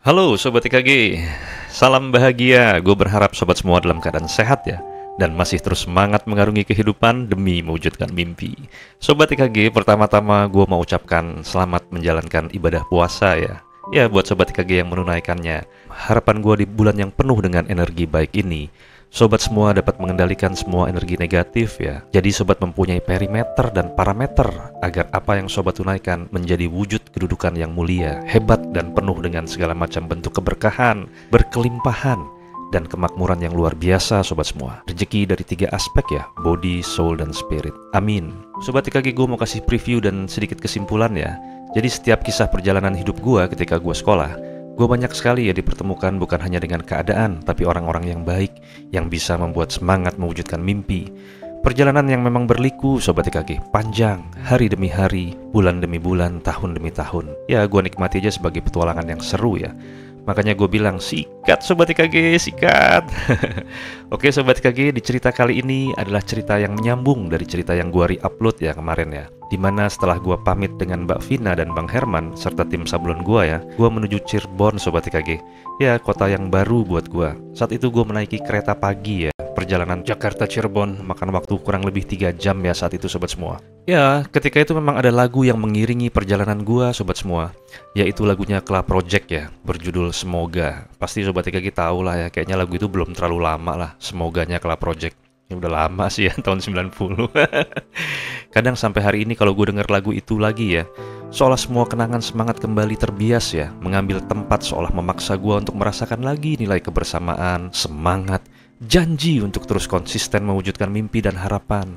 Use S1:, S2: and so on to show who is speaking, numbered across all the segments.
S1: Halo Sobat IKG, salam bahagia. Gue berharap sobat semua dalam keadaan sehat ya, dan masih terus semangat mengarungi kehidupan demi mewujudkan mimpi. Sobat IKG, pertama-tama gue mau ucapkan selamat menjalankan ibadah puasa ya. Ya, buat Sobat IKG yang menunaikannya, harapan gue di bulan yang penuh dengan energi baik ini, sobat semua dapat mengendalikan semua energi negatif ya. Jadi sobat mempunyai perimeter dan parameter agar apa yang sobat tunaikan menjadi wujud kedudukan yang mulia, hebat dan penuh dengan segala macam bentuk keberkahan, berkelimpahan, dan kemakmuran yang luar biasa sobat semua. Rezeki dari 3 aspek ya, body, soul, dan spirit. Amin. Sobat IKG, gue mau kasih preview dan sedikit kesimpulan ya. Jadi setiap kisah perjalanan hidup gue ketika gue sekolah, gue banyak sekali ya dipertemukan bukan hanya dengan keadaan, tapi orang-orang yang baik, yang bisa membuat semangat mewujudkan mimpi. Perjalanan yang memang berliku Sobat IKG, panjang, hari demi hari, bulan demi bulan, tahun demi tahun. Ya gue nikmati aja sebagai petualangan yang seru ya. Makanya gue bilang, sikat Sobat IKG, sikat. Oke Sobat IKG, di cerita kali ini adalah cerita yang menyambung dari cerita yang gue re-upload ya kemarin ya, dimana setelah gue pamit dengan Mbak Vina dan Bang Herman serta tim sablon gue ya, gue menuju Cirebon Sobat IKG. Ya, kota yang baru buat gue. Saat itu gue menaiki kereta pagi ya, perjalanan Jakarta Cirebon, makan waktu kurang lebih 3 jam ya saat itu sobat semua. Ya, ketika itu memang ada lagu yang mengiringi perjalanan gua sobat semua, yaitu lagunya Kla Project ya, berjudul Semoga. Pasti sobat IKG tahu lah ya, kayaknya lagu itu belum terlalu lama lah, Semoganya Kla Project. Ya udah lama sih ya, tahun 90. Kadang sampai hari ini kalau gue denger lagu itu lagi ya, seolah semua kenangan semangat kembali terbias ya, mengambil tempat seolah memaksa gue untuk merasakan lagi nilai kebersamaan, semangat, janji untuk terus konsisten mewujudkan mimpi dan harapan.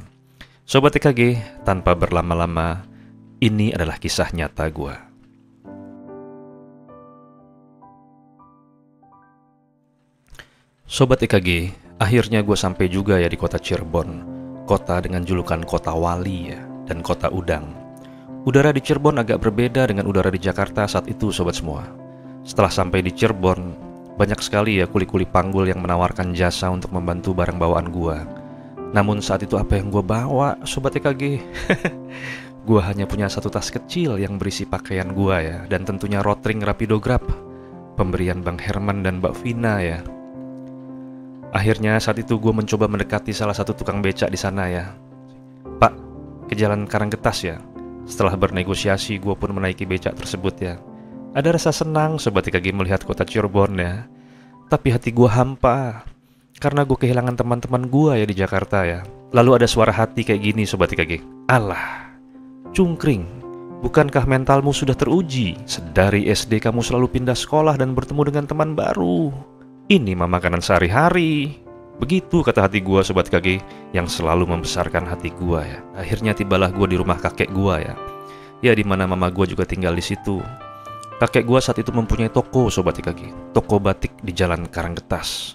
S1: Sobat IKG, tanpa berlama-lama, ini adalah kisah nyata gue. Sobat IKG, akhirnya gue sampai juga ya di kota Cirebon, kota dengan julukan kota wali ya, dan kota udang. Udara di Cirebon agak berbeda dengan udara di Jakarta saat itu sobat semua. Setelah sampai di Cirebon, banyak sekali ya kuli-kuli panggul yang menawarkan jasa untuk membantu barang bawaan gua. Namun saat itu apa yang gua bawa, Sobat IKG? Gua hanya punya satu tas kecil yang berisi pakaian gua ya, dan tentunya rotring Rapidograb, pemberian Bang Herman dan Mbak Vina ya. Akhirnya saat itu gua mencoba mendekati salah satu tukang becak di sana ya. Pak, ke Jalan Karanggetas ya. Setelah bernegosiasi, gua pun menaiki becak tersebut ya. Ada rasa senang Sobat IKG melihat kota Cirebon ya. Tapi hati gua hampa karena gue kehilangan teman-teman gua ya di Jakarta ya. Lalu ada suara hati kayak gini Sobat IKG. Alah, cungkring, bukankah mentalmu sudah teruji? Sedari SD kamu selalu pindah sekolah dan bertemu dengan teman baru. Ini mah makanan sehari-hari. Begitu kata hati gua Sobat IKG, yang selalu membesarkan hati gua ya. Akhirnya tibalah gua di rumah kakek gua ya. Ya, di mana mama gua juga tinggal di situ. Kakek gua saat itu mempunyai toko Sobat IKG, toko batik di Jalan Karanggetas.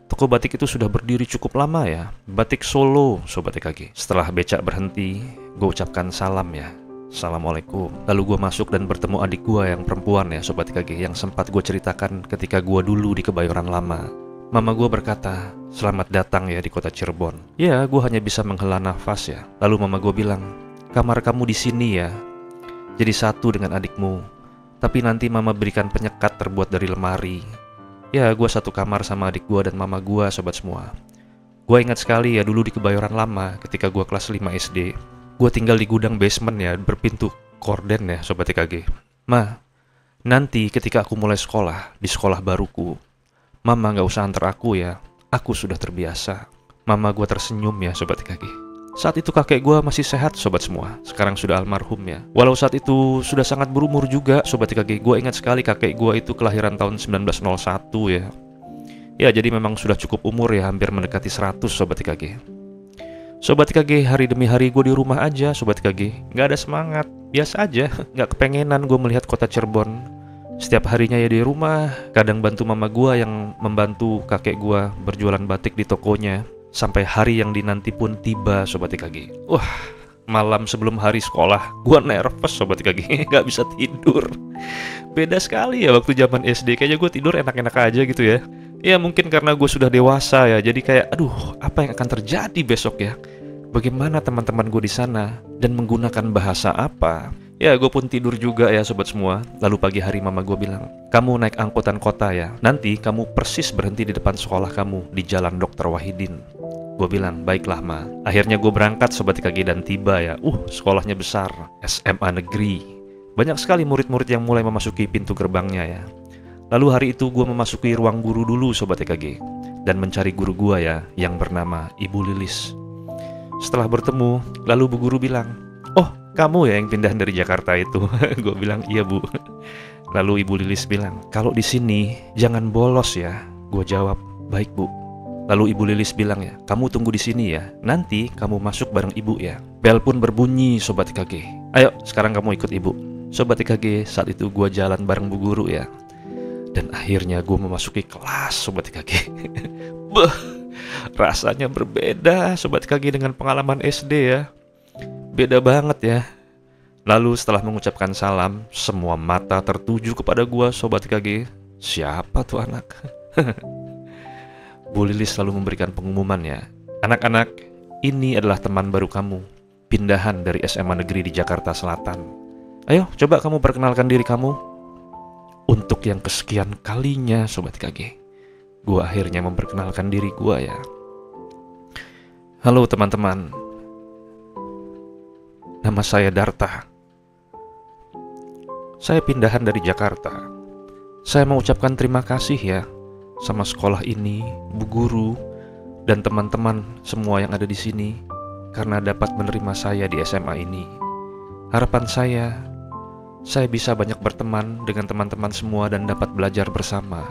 S1: Toko batik itu sudah berdiri cukup lama ya, batik Solo Sobat IKG. Setelah becak berhenti, gue ucapkan salam ya, Assalamualaikum. Lalu gue masuk dan bertemu adik gue yang perempuan ya Sobat IKG, yang sempat gue ceritakan ketika gue dulu di Kebayoran Lama. Mama gue berkata, selamat datang ya di kota Cirebon. Ya, gue hanya bisa menghela nafas ya. Lalu mama gue bilang, kamar kamu di sini ya, jadi satu dengan adikmu. Tapi nanti mama berikan penyekat terbuat dari lemari. Ya, gue satu kamar sama adik gue dan mama gue sobat semua. Gue ingat sekali ya dulu di Kebayoran Lama ketika gue kelas 5 SD. Gue tinggal di gudang basement ya, berpintu korden ya Sobat IKG. Ma, nanti ketika aku mulai sekolah, di sekolah baruku, mama gak usah antar aku ya, aku sudah terbiasa. Mama gue tersenyum ya Sobat IKG. Saat itu kakek gue masih sehat sobat semua, sekarang sudah almarhum ya. Walau saat itu sudah sangat berumur juga Sobat IKG, gue ingat sekali kakek gue itu kelahiran tahun 1901 ya. Ya, jadi memang sudah cukup umur ya, hampir mendekati 100 Sobat IKG. Sobat IKG, hari demi hari gue di rumah aja Sobat IKG, gak ada semangat, biasa aja, gak kepengenan gue melihat kota Cirebon. Setiap harinya ya di rumah, kadang bantu mama gue yang membantu kakek gue berjualan batik di tokonya. Sampai hari yang dinanti pun tiba Sobat IKG. Wah, malam sebelum hari sekolah, gue nervous Sobat IKG, gak bisa tidur. Beda sekali ya waktu zaman SD, kayaknya gue tidur enak-enak aja gitu ya. Ya mungkin karena gue sudah dewasa ya, jadi kayak aduh apa yang akan terjadi besok ya. Bagaimana teman-teman gue di sana dan menggunakan bahasa apa? Ya, gue pun tidur juga ya sobat semua. Lalu pagi hari mama gue bilang, kamu naik angkutan kota ya, nanti kamu persis berhenti di depan sekolah kamu di Jalan Dr. Wahidin. Gue bilang, baiklah ma. Akhirnya gue berangkat sobat IKG dan tiba ya. Sekolahnya besar, SMA negeri. Banyak sekali murid-murid yang mulai memasuki pintu gerbangnya ya. Lalu hari itu gue memasuki ruang guru dulu sobat IKG dan mencari guru gue ya yang bernama Ibu Lilis. Setelah bertemu, lalu bu guru bilang, "Oh, kamu ya yang pindahan dari Jakarta itu?" Gue bilang, "Iya bu." Lalu Ibu Lilis bilang, "Kalau di sini jangan bolos ya." Gue jawab, "Baik bu." Lalu Ibu Lilis bilang ya, "Kamu tunggu di sini ya. Nanti kamu masuk bareng ibu ya." Bel pun berbunyi sobat IKG. "Ayo, sekarang kamu ikut ibu." Sobat IKG, saat itu gue jalan bareng bu guru ya. Dan akhirnya gue memasuki kelas sobat IKG. Beuh, rasanya berbeda sobat IKG dengan pengalaman SD ya. Beda banget ya. Lalu setelah mengucapkan salam, semua mata tertuju kepada gua sobat IKG. Siapa tuh anak? Bu Lilis selalu memberikan pengumuman ya. Anak-anak, ini adalah teman baru kamu, pindahan dari SMA negeri di Jakarta Selatan. Ayo, coba kamu perkenalkan diri kamu. Untuk yang kesekian kalinya sobat IKG, gua akhirnya memperkenalkan diri gua ya. Halo teman-teman. Nama saya Darta. Saya pindahan dari Jakarta. Saya mengucapkan terima kasih ya sama sekolah ini, bu guru, dan teman-teman semua yang ada di sini karena dapat menerima saya di SMA ini. Harapan saya bisa banyak berteman dengan teman-teman semua dan dapat belajar bersama.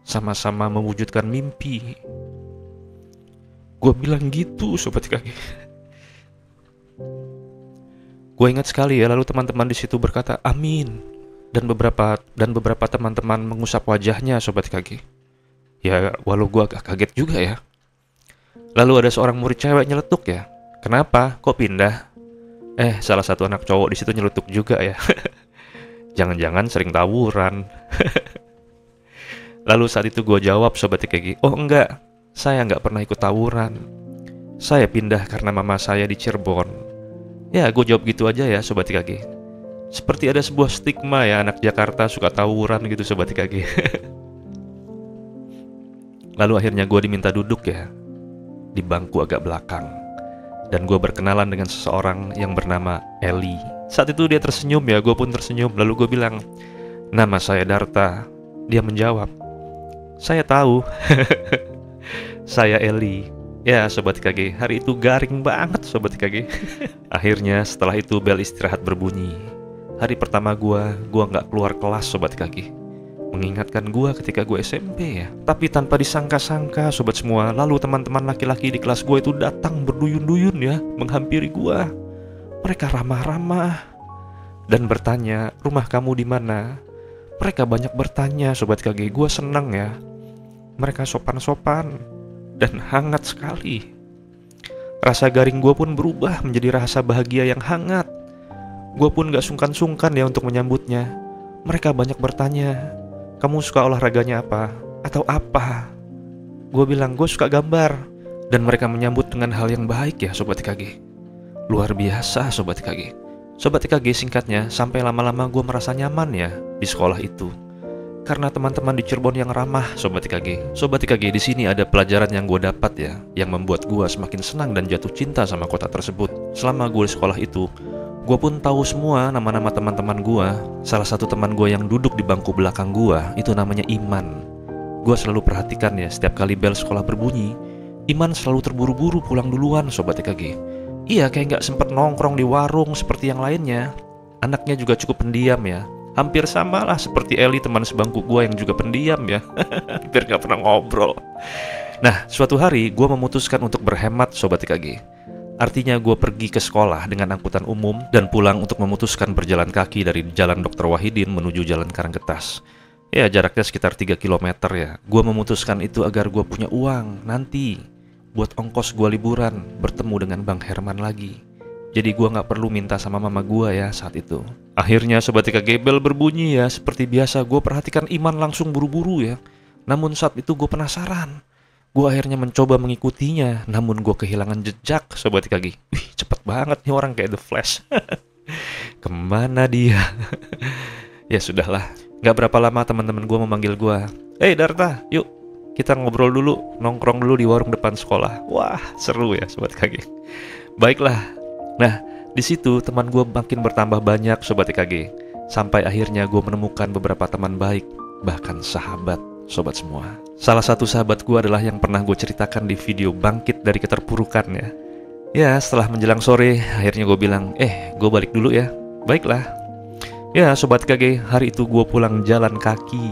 S1: Sama-sama mewujudkan mimpi. Gue bilang gitu sobat IKG. Gue ingat sekali ya, lalu teman-teman di situ berkata amin, dan beberapa teman-teman mengusap wajahnya sobat IKG. Ya, walau gue agak kaget juga ya. Lalu ada seorang murid cewek nyeletuk ya. Kenapa? Kok pindah? Salah satu anak cowok di situ nyeletuk juga ya. Jangan-jangan sering tawuran. Lalu saat itu gue jawab sobat IKG, oh enggak, saya enggak pernah ikut tawuran. Saya pindah karena mama saya di Cirebon. Ya, gue jawab gitu aja ya sobat IKG. Seperti ada sebuah stigma ya, anak Jakarta suka tawuran gitu sobat IKG. Lalu akhirnya gue diminta duduk ya di bangku agak belakang. Dan gue berkenalan dengan seseorang yang bernama Eli. Saat itu dia tersenyum ya, gue pun tersenyum. Lalu gue bilang, nama saya Darta. Dia menjawab, saya tahu. Saya Eli. Ya sobat IKG, hari itu garing banget sobat IKG. Akhirnya setelah itu bel istirahat berbunyi. Hari pertama gue gak keluar kelas sobat IKG. Mengingatkan gue ketika gue SMP ya. Tapi tanpa disangka-sangka sobat semua, lalu teman-teman laki-laki di kelas gue itu datang berduyun-duyun ya, menghampiri gue. Mereka ramah-ramah dan bertanya, rumah kamu di mana? Mereka banyak bertanya sobat IKG. Gue senang ya. Mereka sopan-sopan dan hangat sekali. Rasa garing gue pun berubah menjadi rasa bahagia yang hangat. Gue pun gak sungkan-sungkan ya untuk menyambutnya. Mereka banyak bertanya, kamu suka olahraganya apa? Atau apa? Gue bilang, gue suka gambar. Dan mereka menyambut dengan hal yang baik ya sobat IKG. Luar biasa sobat IKG. Sobat IKG singkatnya, sampai lama-lama gue merasa nyaman ya di sekolah itu. Karena teman-teman di Cirebon yang ramah sobat IKG. Sobat IKG, di sini ada pelajaran yang gue dapat ya, yang membuat gue semakin senang dan jatuh cinta sama kota tersebut. Selama gue di sekolah itu, gue pun tahu semua nama-nama teman-teman gue. Salah satu teman gue yang duduk di bangku belakang gue itu namanya Iman. Gue selalu perhatikan ya, setiap kali bel sekolah berbunyi, Iman selalu terburu-buru pulang duluan sobat IKG. Iya, kayak gak sempet nongkrong di warung seperti yang lainnya. Anaknya juga cukup pendiam ya. Hampir sama lah seperti Eli teman sebangku gue yang juga pendiam ya. Hampir gak pernah ngobrol. Nah, suatu hari gue memutuskan untuk berhemat sobat IKG. Artinya gue pergi ke sekolah dengan angkutan umum dan pulang untuk memutuskan berjalan kaki dari Jalan Dr. Wahidin menuju Jalan Karanggetas. Ya, jaraknya sekitar 3 km ya. Gue memutuskan itu agar gue punya uang nanti buat ongkos gue liburan, bertemu dengan Bang Herman lagi. Jadi gue gak perlu minta sama mama gue ya saat itu. Akhirnya sobat IKG, bel berbunyi ya. Seperti biasa gue perhatikan Iman langsung buru-buru ya. Namun saat itu gue penasaran. Gue akhirnya mencoba mengikutinya, namun gue kehilangan jejak sobat IKG. Wih, cepet banget nih orang kayak The Flash. Kemana dia? Ya sudahlah. Gak berapa lama teman-teman gue memanggil gue. Darta, yuk kita ngobrol dulu, nongkrong dulu di warung depan sekolah. Wah, seru ya Sobat KG. Baiklah. Nah, di situ teman gue makin bertambah banyak Sobat KG. Sampai akhirnya gue menemukan beberapa teman baik, bahkan sahabat, sobat semua. Salah satu sahabat gue adalah yang pernah gue ceritakan di video Bangkit dari Keterpurukan ya. Ya, setelah menjelang sore, akhirnya gue bilang, gue balik dulu ya. Baiklah. Ya, Sobat KG, hari itu gue pulang jalan kaki.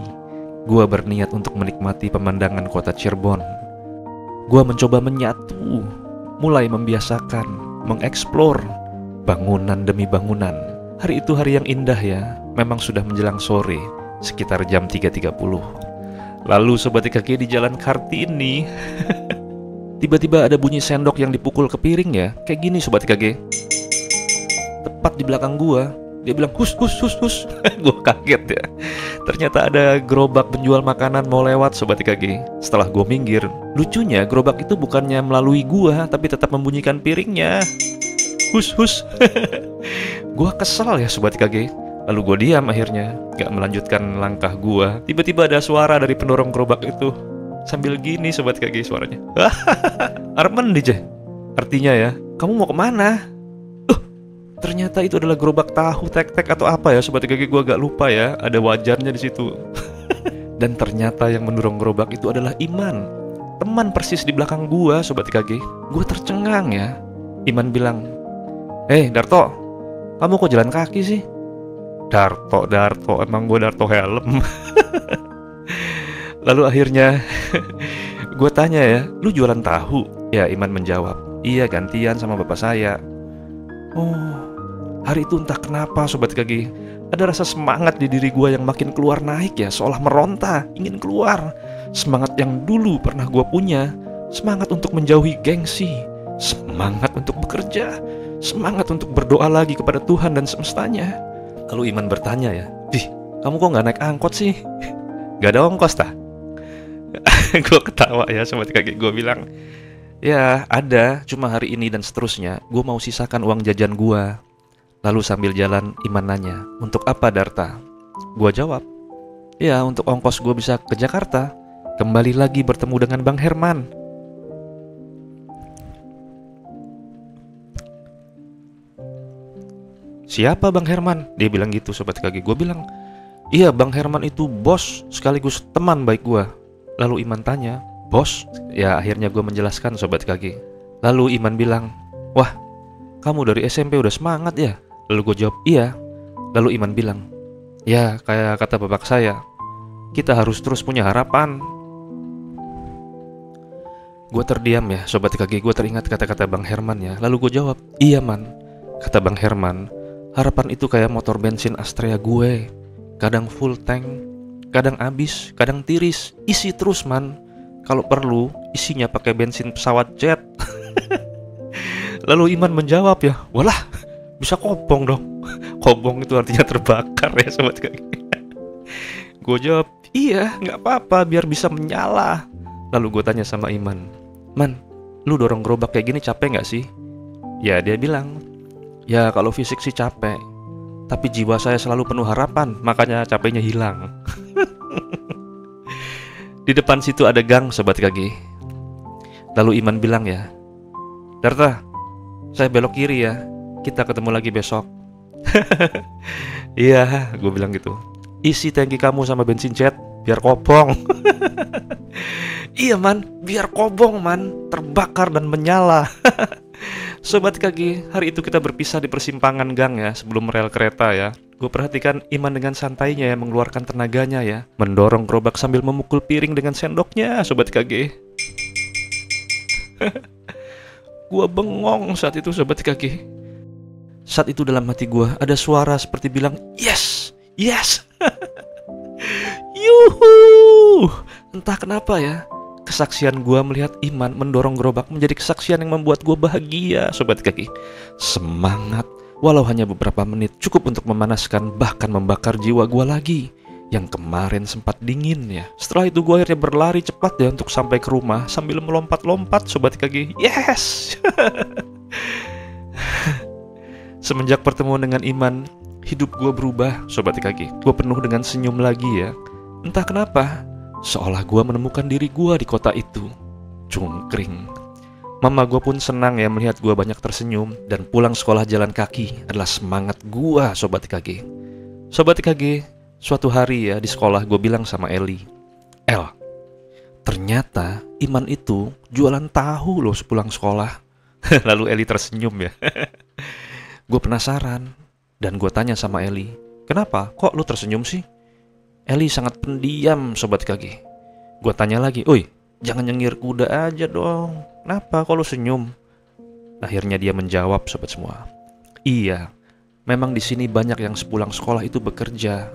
S1: Gue berniat untuk menikmati pemandangan kota Cirebon. Gue mencoba menyatu, mulai membiasakan, mengeksplor bangunan demi bangunan. Hari itu hari yang indah ya. Memang sudah menjelang sore, sekitar jam 3.30. Lalu Sobat KG di jalan Kartini tiba-tiba ada bunyi sendok yang dipukul ke piring ya. Kayak gini Sobat KG. Tepat di belakang gua. Dia bilang hus. Gua kaget ya. Ternyata ada gerobak penjual makanan mau lewat Sobat KG. Setelah gua minggir, lucunya gerobak itu bukannya melalui gua, tapi tetap membunyikan piringnya. Hus. Gua kesal ya Sobat KG. Lalu gue diam akhirnya, gak melanjutkan langkah gue. Tiba-tiba ada suara dari pendorong gerobak itu. Sambil gini Sobat KG suaranya. Arman DJ. Artinya ya, kamu mau kemana? Ternyata itu adalah gerobak tahu tek-tek atau apa ya Sobat KG, gue agak lupa ya. Ada wajarnya di situ. Dan ternyata yang mendorong gerobak itu adalah Iman. Teman persis di belakang gue Sobat KG. Gue tercengang ya. Iman bilang, Darto, kamu kok jalan kaki sih? Darto, emang gue Darto helm. Lalu akhirnya gue tanya ya, lu jualan tahu? Ya, Iman menjawab, iya gantian sama bapak saya. Oh, hari itu entah kenapa Sobat KG, ada rasa semangat di diri gue yang makin keluar naik ya, seolah meronta, ingin keluar. Semangat yang dulu pernah gue punya, semangat untuk menjauhi gengsi, semangat untuk bekerja, semangat untuk berdoa lagi kepada Tuhan dan semestanya. Lalu Iman bertanya ya, kamu kok gak naik angkot sih? Gak ada ongkos tah? Gue ketawa ya Sobat KG. Gue bilang, ya ada, cuma hari ini dan seterusnya gue mau sisakan uang jajan gue. Lalu sambil jalan Iman nanya, untuk apa Darta? Gue jawab, ya untuk ongkos gue bisa ke Jakarta, kembali lagi bertemu dengan Bang Herman. Siapa Bang Herman? Dia bilang gitu Sobat KG. Gue bilang, iya Bang Herman itu bos sekaligus teman baik gue. Lalu Iman tanya, bos? Ya akhirnya gue menjelaskan Sobat KG. Lalu Iman bilang, wah kamu dari SMP udah semangat ya? Lalu gue jawab, iya. Lalu Iman bilang, ya kayak kata bapak saya, kita harus terus punya harapan. Gue terdiam ya Sobat KG. Gue teringat kata-kata Bang Herman ya. Lalu gue jawab, iya Man. Kata Bang Herman, harapan itu kayak motor bensin Astrea gue. Kadang full tank, kadang habis, kadang tiris. Isi terus Man. Kalau perlu, isinya pakai bensin pesawat jet. Lalu Iman menjawab ya, walah bisa kobong dong. Kobong itu artinya terbakar ya Sobat KG. Gue jawab, iya gak apa-apa biar bisa menyala. Lalu gue tanya sama Iman, Man, lu dorong gerobak kayak gini capek gak sih? Ya dia bilang, ya kalau fisik sih capek, tapi jiwa saya selalu penuh harapan, makanya capeknya hilang. Di depan situ ada gang Sobat KG. Lalu Iman bilang ya, Darta, saya belok kiri ya, kita ketemu lagi besok. Iya, gue bilang gitu. Isi tangki kamu sama bensin jet, biar kobong. Iya Man, biar kobong Man, terbakar dan menyala. Sobat KG, hari itu kita berpisah di persimpangan gang ya, sebelum rel kereta ya. Gue perhatikan Iman dengan santainya ya, mengeluarkan tenaganya ya, mendorong gerobak sambil memukul piring dengan sendoknya Sobat KG. Gue bengong saat itu Sobat KG. Saat itu dalam hati gue ada suara seperti bilang, yes, yes. Yuhu. Entah kenapa ya, kesaksian gue melihat Iman mendorong gerobak menjadi kesaksian yang membuat gue bahagia Sobat KG. Semangat, walau hanya beberapa menit, cukup untuk memanaskan bahkan membakar jiwa gue lagi yang kemarin sempat dingin ya. Setelah itu gue akhirnya berlari cepat ya untuk sampai ke rumah sambil melompat-lompat Sobat KG. Yes. Semenjak pertemuan dengan Iman, hidup gue berubah, Sobat TKG. Gue penuh dengan senyum lagi ya. Entah kenapa, seolah gue menemukan diri gue di kota itu. Cungkring. Mama gue pun senang ya melihat gue banyak tersenyum. Dan pulang sekolah jalan kaki adalah semangat gue, Sobat TKG. Sobat TKG, suatu hari ya di sekolah gue bilang sama Eli, El, ternyata Iman itu jualan tahu loh sepulang sekolah. Lalu Eli tersenyum ya. Gue penasaran dan gue tanya sama Eli, kenapa? Kok lu tersenyum sih? Eli sangat pendiam, Sobat KG. Gue tanya lagi, oi, jangan nyengir kuda aja dong. Kenapa? Kok lu senyum? Akhirnya dia menjawab, Sobat semua. Iya, memang di sini banyak yang sepulang sekolah itu bekerja.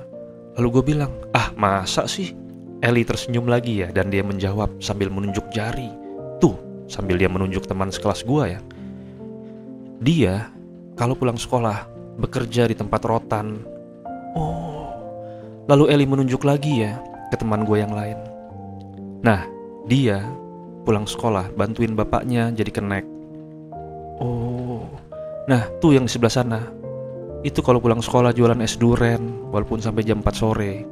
S1: Lalu gue bilang, masa sih? Eli tersenyum lagi ya dan dia menjawab sambil menunjuk jari. Tuh, sambil dia menunjuk teman sekelas gue ya. Dia kalau pulang sekolah bekerja di tempat rotan. Oh, lalu Eli menunjuk lagi ya ke teman gue yang lain. Nah, dia pulang sekolah bantuin bapaknya jadi kenek. Oh, nah tuh yang di sebelah sana. Itu kalau pulang sekolah jualan es duren walaupun sampai jam 4 sore.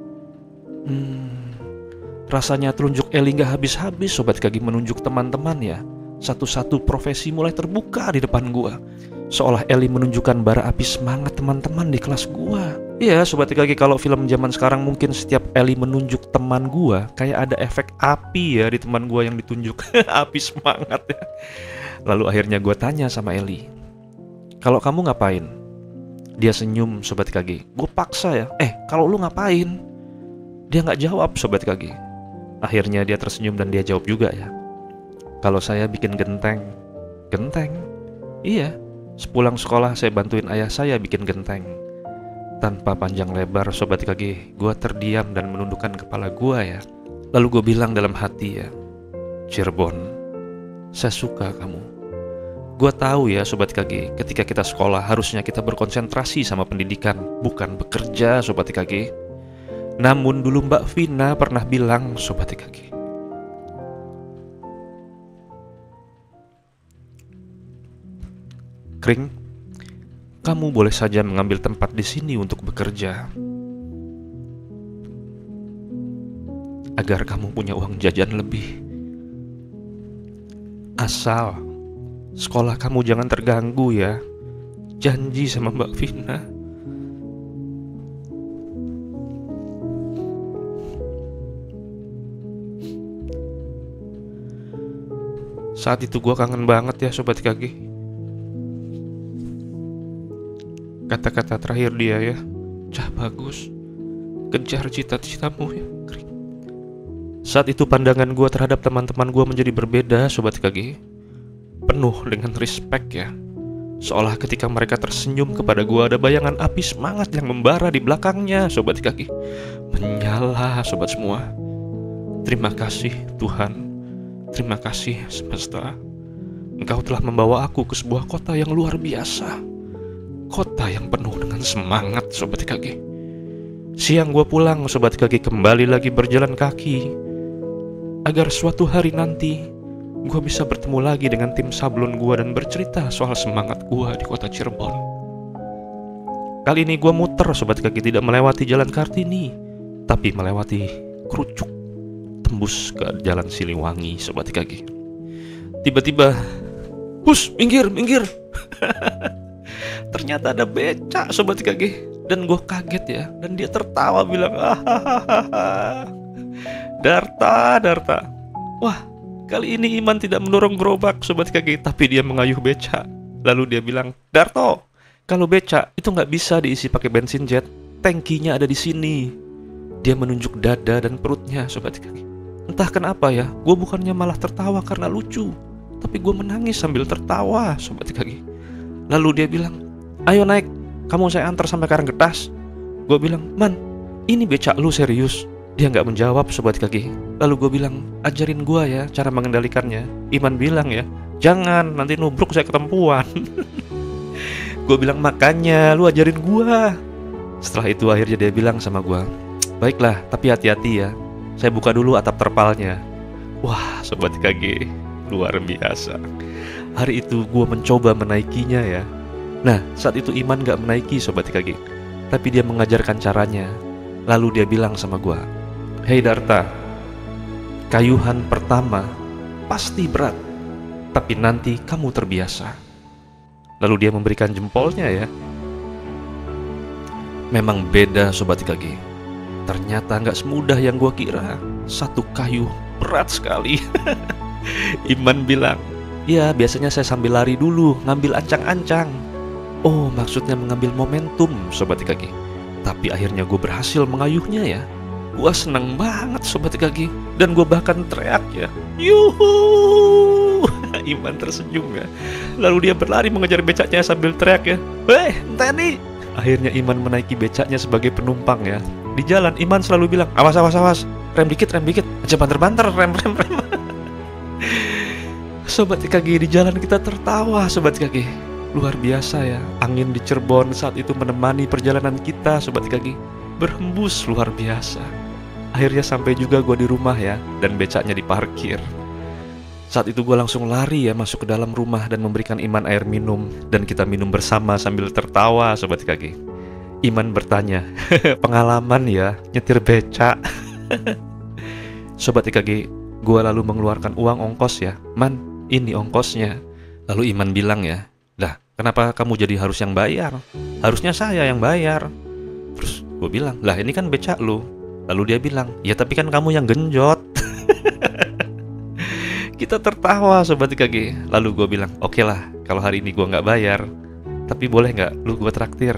S1: Rasanya telunjuk Eli gak habis-habis, Sobat KG menunjuk teman-teman ya. Satu-satu profesi mulai terbuka di depan gua. Seolah Eli menunjukkan bara api semangat teman-teman di kelas gua. Iya, Sobat TKG, kalau film zaman sekarang mungkin setiap Eli menunjuk teman gua kayak ada efek api ya di teman gua yang ditunjuk. Api semangat ya. Lalu akhirnya gua tanya sama Eli, kalau kamu ngapain? Dia senyum, Sobat TKG. Gue paksa ya, kalau lu ngapain? Dia gak jawab, Sobat TKG. Akhirnya dia tersenyum dan dia jawab juga ya, kalau saya bikin genteng. Genteng? Iya, sepulang sekolah saya bantuin ayah saya bikin genteng. Tanpa panjang lebar, Sobat TKG, gue terdiam dan menundukkan kepala gue ya. Lalu gue bilang dalam hati ya, Cirebon, saya suka kamu. Gue tahu ya Sobat TKG, ketika kita sekolah harusnya kita berkonsentrasi sama pendidikan, bukan bekerja, Sobat TKG. Namun dulu Mbak Vina pernah bilang, Sobat TKG, Kring, kamu boleh saja mengambil tempat di sini untuk bekerja, agar kamu punya uang jajan lebih. Asal sekolah kamu jangan terganggu ya. Janji sama Mbak Vina. Saat itu gue kangen banget ya Sobat KG. Kata-kata terakhir dia ya, Cah bagus, kejar cita-citamu ya. Saat itu pandangan gue terhadap teman-teman gue menjadi berbeda, Sobat KG. Penuh dengan respect ya. Seolah ketika mereka tersenyum kepada gue ada bayangan api semangat yang membara di belakangnya, Sobat KG. Menyala, Sobat semua. Terima kasih Tuhan. Terima kasih semesta. Engkau telah membawa aku ke sebuah kota yang luar biasa. Kota yang penuh dengan semangat, Sobat KG. Siang gue pulang, Sobat KG, kembali lagi berjalan kaki, agar suatu hari nanti gue bisa bertemu lagi dengan tim sablon gue dan bercerita soal semangat gue di kota Cirebon. Kali ini gue muter, Sobat KG, tidak melewati jalan Kartini, tapi melewati Kerucuk, tembus ke jalan Siliwangi, Sobat KG. Tiba-tiba, hus, minggir. Ternyata ada becak, Sobat KG. Dan gue kaget ya. Dan dia tertawa bilang, Darta. Wah, kali ini Iman tidak mendorong gerobak, Sobat KG, tapi dia mengayuh becak. Lalu dia bilang, Darto, kalau becak itu gak bisa diisi pakai bensin jet. Tangkinya ada di sini. Dia menunjuk dada dan perutnya, Sobat KG. Entah kenapa ya, gue bukannya malah tertawa karena lucu, tapi gue menangis sambil tertawa, Sobat KG. Lalu dia bilang, ayo naik, kamu saya antar sampai Karanggetas. Gue bilang, Man, ini becak lu serius? Dia gak menjawab, Sobat KG. Lalu gue bilang, ajarin gue ya cara mengendalikannya. Iman bilang ya, jangan, nanti nubruk saya ketempuan. Gue bilang, makanya lu ajarin gue. Setelah itu akhirnya dia bilang sama gue, baiklah, tapi hati-hati ya, saya buka dulu atap terpalnya. Wah, Sobat KG, luar biasa. Hari itu gue mencoba menaikinya ya. Nah, saat itu Iman gak menaiki Sobat TKG, tapi dia mengajarkan caranya. Lalu dia bilang sama gua, "Hei Darta, kayuhan pertama pasti berat, tapi nanti kamu terbiasa." Lalu dia memberikan jempolnya ya. Memang beda Sobat TKG. Ternyata gak semudah yang gua kira. Satu kayu berat sekali. Iman bilang, "Ya biasanya saya sambil lari dulu, ngambil ancang-ancang." Oh, maksudnya mengambil momentum Sobat TKG. Tapi akhirnya gue berhasil mengayuhnya ya. Gue seneng banget Sobat TKG. Dan gue bahkan teriak ya, "Yuhu!" Iman tersenyum ya. Lalu dia berlari mengejar becaknya sambil teriak ya, "Weh, Tani!" Akhirnya Iman menaiki becaknya sebagai penumpang ya. Di jalan Iman selalu bilang, "Awas, awas, awas, rem dikit, aja banter-banter, rem." Sobat TKG, di jalan kita tertawa Sobat TKG. Luar biasa ya, angin di Cirebon saat itu menemani perjalanan kita Sobat TKG. Berhembus luar biasa. Akhirnya sampai juga gue di rumah ya, dan becaknya diparkir. Saat itu gue langsung lari ya masuk ke dalam rumah dan memberikan Iman air minum. Dan kita minum bersama sambil tertawa Sobat TKG. Iman bertanya, "Pengalaman ya, nyetir becak." Sobat TKG, gue lalu mengeluarkan uang ongkos ya. "Man, ini ongkosnya." Lalu Iman bilang ya, "Lah, kenapa kamu jadi harus yang bayar? Harusnya saya yang bayar." Terus gue bilang, "Lah ini kan becak lu." Lalu dia bilang, "Ya tapi kan kamu yang genjot." Kita tertawa Sobat TKG. Lalu gue bilang, "Oke lah, kalau hari ini gue gak bayar, tapi boleh gak lu gue traktir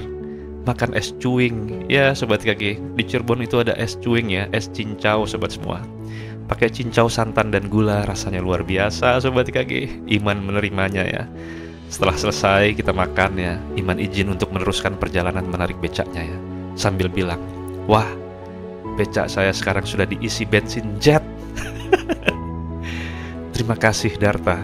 S1: makan es cuing." Ya Sobat TKG, di Cirebon itu ada es cuing ya, es cincau Sobat semua. Pakai cincau, santan, dan gula, rasanya luar biasa Sobat TKG. Iman menerimanya ya. Setelah selesai kita makan ya, Iman izin untuk meneruskan perjalanan menarik becaknya ya. Sambil bilang, "Wah, becak saya sekarang sudah diisi bensin jet." Terima kasih Darta.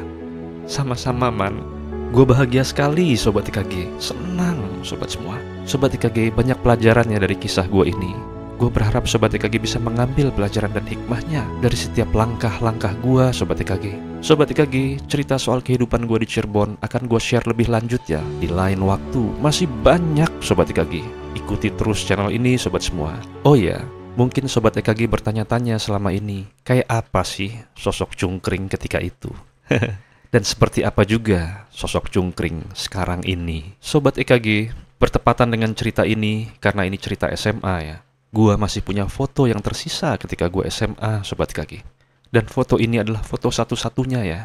S1: Sama-sama Man. Gue bahagia sekali Sobat TKG. Senang Sobat semua. Sobat TKG, banyak pelajarannya dari kisah gue ini. Gue berharap Sobat TKG bisa mengambil pelajaran dan hikmahnya dari setiap langkah-langkah gue Sobat TKG. Sobat TKG, cerita soal kehidupan gue di Cirebon akan gue share lebih lanjut ya di lain waktu. Masih banyak Sobat TKG. Ikuti terus channel ini Sobat semua. Oh ya, mungkin Sobat TKG bertanya-tanya selama ini, kayak apa sih sosok Cungkring ketika itu? Dan seperti apa juga sosok Cungkring sekarang ini? Sobat EKG, bertepatan dengan cerita ini, karena ini cerita SMA ya, gua masih punya foto yang tersisa ketika gua SMA Sobat EKG. Dan foto ini adalah foto satu-satunya ya,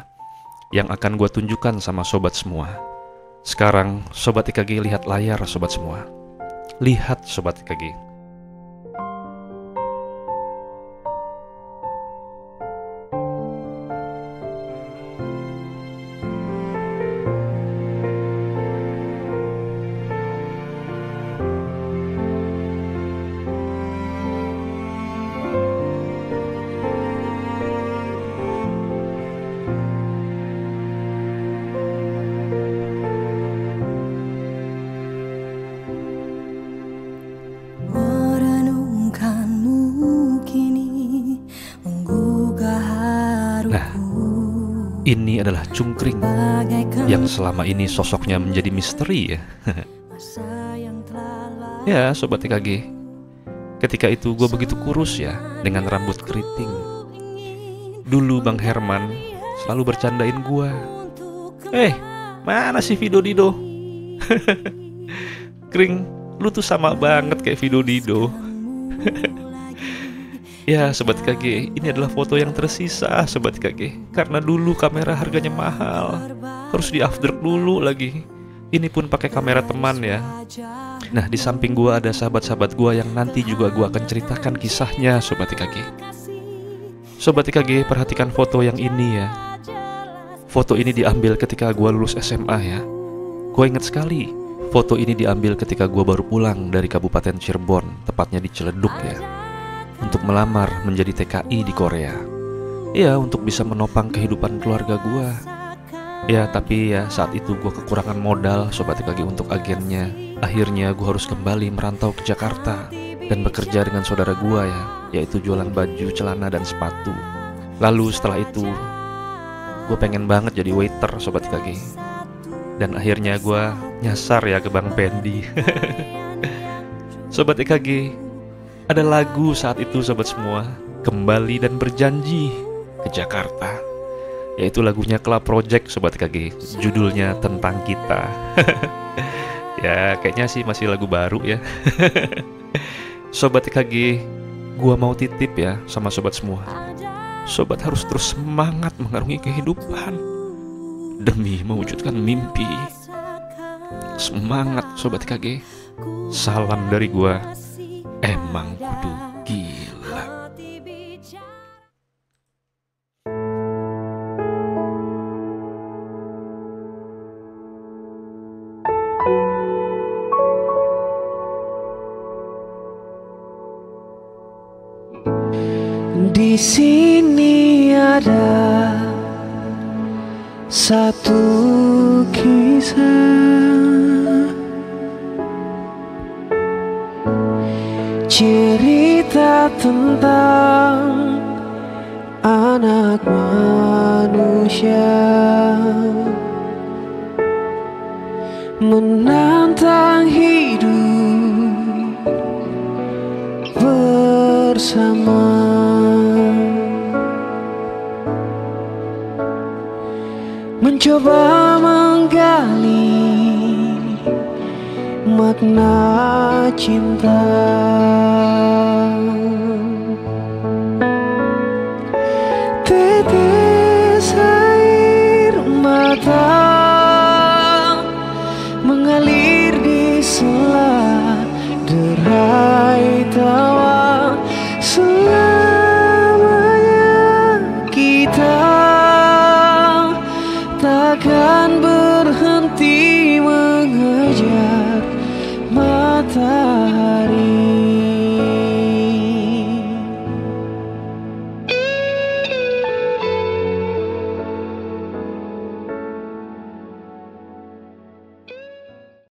S1: yang akan gua tunjukkan sama Sobat semua. Sekarang Sobat EKG lihat layar Sobat semua. Lihat Sobat EKG. Ini adalah Cungkring yang selama ini sosoknya menjadi misteri ya. Ya Sobat TKG, ketika itu gue begitu kurus ya, dengan rambut keriting. Dulu Bang Herman selalu bercandain gue, mana si Vido Dido? Kring, lu tuh sama banget kayak Vido Dido. Ya Sobat KG, ini adalah foto yang tersisa Sobat KG. Karena dulu kamera harganya mahal, harus di after dulu lagi. Ini pun pakai kamera teman ya. Nah di samping gua ada sahabat-sahabat gua yang nanti juga gua akan ceritakan kisahnya Sobat KG. Sobat KG, perhatikan foto yang ini ya. Foto ini diambil ketika gua lulus SMA ya. Gua ingat sekali, foto ini diambil ketika gua baru pulang dari Kabupaten Cirebon, tepatnya di Ciledug ya, untuk melamar menjadi TKI di Korea. Ya, untuk bisa menopang kehidupan keluarga gua. Ya, tapi ya saat itu gua kekurangan modal Sobat TKG untuk agennya. Akhirnya gua harus kembali merantau ke Jakarta dan bekerja dengan saudara gua ya, yaitu jualan baju, celana, dan sepatu. Lalu setelah itu gua pengen banget jadi waiter Sobat TKG. Dan akhirnya gue nyasar ya ke Bang Pendi. Sobat EKG, ada lagu saat itu sobat semua, Kembali dan Berjanji ke Jakarta, yaitu lagunya Club Project sobat EKG. Judulnya Tentang Kita. Ya kayaknya sih masih lagu baru ya. Sobat EKG, gua mau titip ya sama sobat semua. Sobat harus terus semangat mengarungi kehidupan demi mewujudkan mimpi. Semangat sobat EKG. Salam dari gua, emang kudu gila.
S2: Di sini ada satu kisah, cerita tentang anak manusia menantang hidup bersama, mencoba menggali makna cinta.